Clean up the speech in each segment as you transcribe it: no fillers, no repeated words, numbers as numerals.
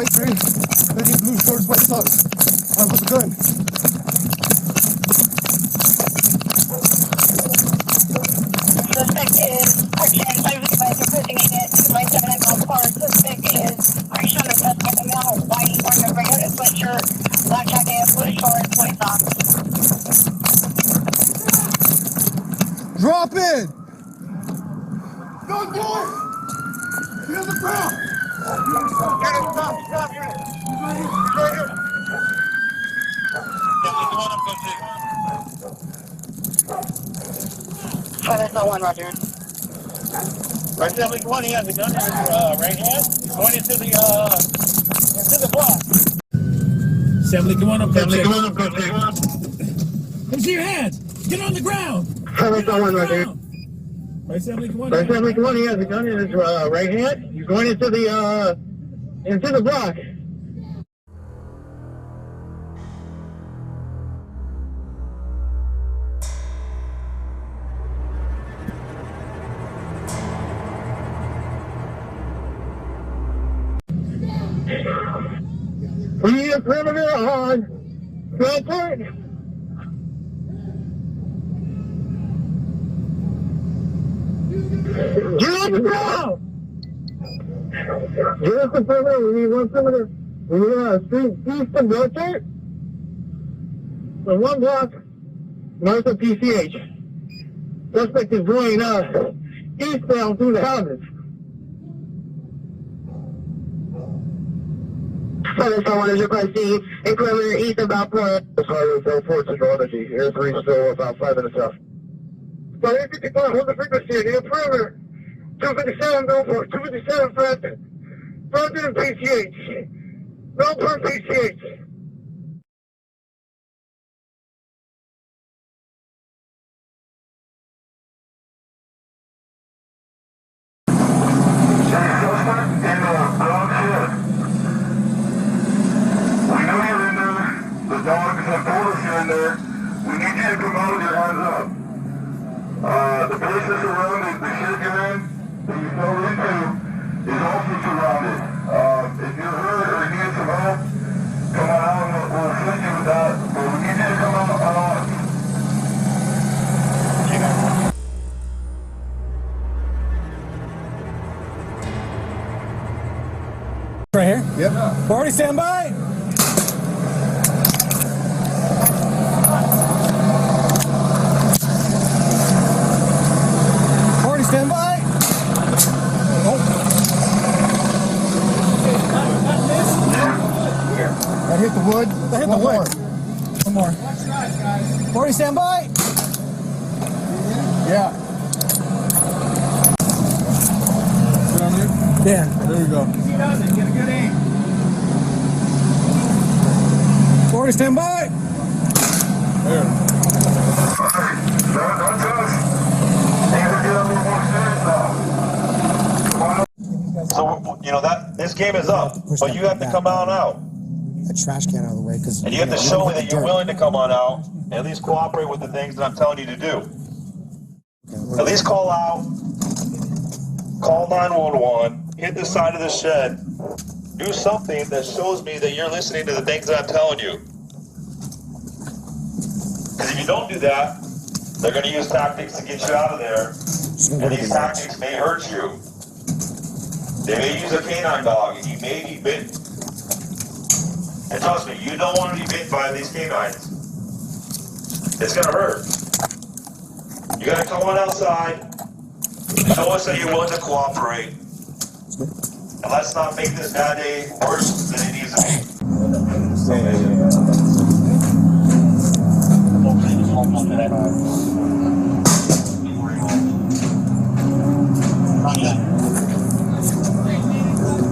white gray, hoodie, blue shorts, white socks. Armed with a gun. Suspect is Archie, by requesting it to my 7 o'clock car. Suspect is Archie on the suspect, a male, white, wearing a regular sweatshirt, black jacket, blue shorts, white socks. Drop it! Go, boy! Get on the ground! Get him, stop, unit! He's right here! That's the one, Roger. Right, 720, he has a gun in his right hand. He's going into the block. 70, come on up, Coach. Come on up, Coach. Let's see your hands. Get on the ground. That's the one right here. Right, 70, come on. Right, 720, he has a gun in his right hand. He's going into the block. We need a perimeter on Belfort. Get on the ground! Get us the perimeter. We need one perimeter. We need a street east of Belfort. For 1 block north of PCH. Suspect is going eastbound through the houses. Southern someone is requesting a perimeter east of Valport. Highway 44 Central Energy. Air 3 still about 5 minutes out. So 855, hold the frequency. Near perimeter. 257 Valport. 257 Franklin. Franklin and PCH. Valport PCH. Dogs have borders here and there. We need you to come out with your hands up. The place that's surrounded, the shed you're in, that you fell into, is also surrounded. If you're hurt or need some help, come on out and we'll assist you with that. But we need you to come out on. Right here? Yep. 40, stand by. Stand by. Oh. That hit the wood. That hit the wood. One more. 40, stand by. Yeah. Put on there? Yeah. There you go. He does it. Get a good aim. 40, stand by. There. That's us. So, you know, that this game is up, but you have to come on out. A trash can out of the way, because And you have to show me that you're willing to come on out, and at least cooperate with the things that I'm telling you to do. At least call out, call 911, hit the side of the shed, do something that shows me that you're listening to the things that I'm telling you. Because if you don't do that, they're going to use tactics to get you out of there, and these tactics may hurt you. They may use a canine dog, and you may be bitten. And trust me, you don't want to be bitten by these canines. It's going to hurt. You got to come on outside, show us that you're willing to cooperate, and let's not make this bad day worse than it needs to be.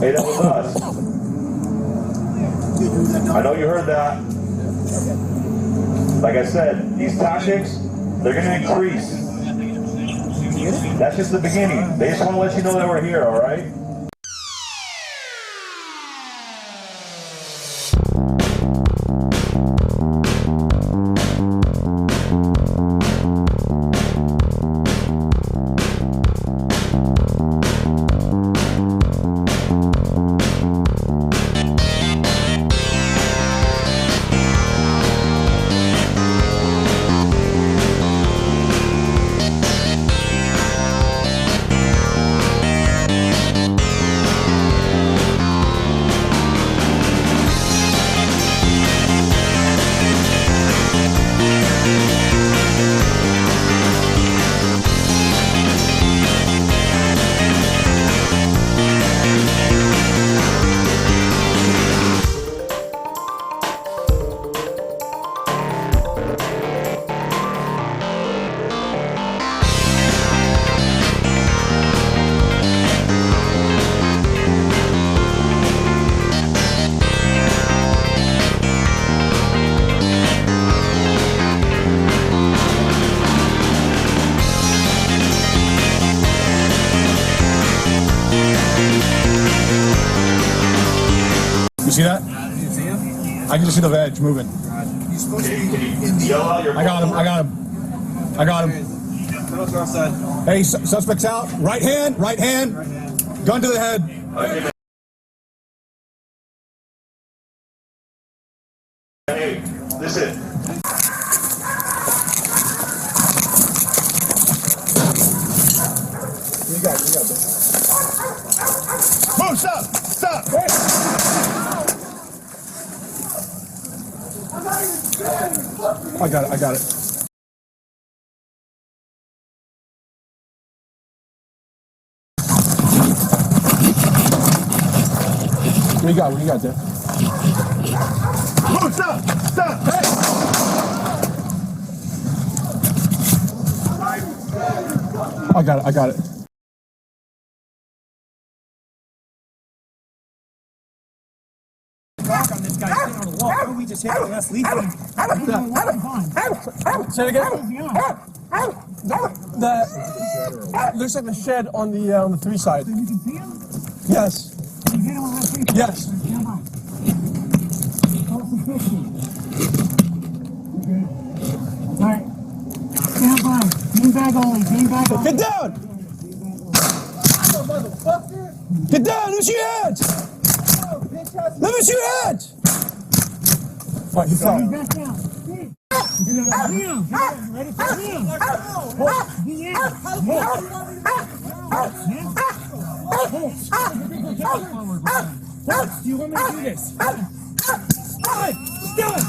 Hey, that was us. I know you heard that. Like I said, these tactics, they're going to increase. That's just the beginning. They just want to let you know that we're here, all right? You see that? I can just see the veg moving. I got him. I got him. Hey, suspect's out. Right hand. Gun to the head. Hey, listen. Move, stop. Hey. I got it. What do you got there? Move, stop. Hey. I got it. On this guy sitting on the wall. Why don't we just hit him? That's lethal. Say it again. Looks like the shed on the 3 side. You can see him? Yes. You hit him on that 3 side? Yes. Stand by. Call for 50. Okay. All right. Stand by. Beanbag only. Beanbag only. Get down. Get down. Loose your hands. Let me see your hands. All right, you fell. Back down. Liam. Ready for Liam? Do you want me to do this? Do it.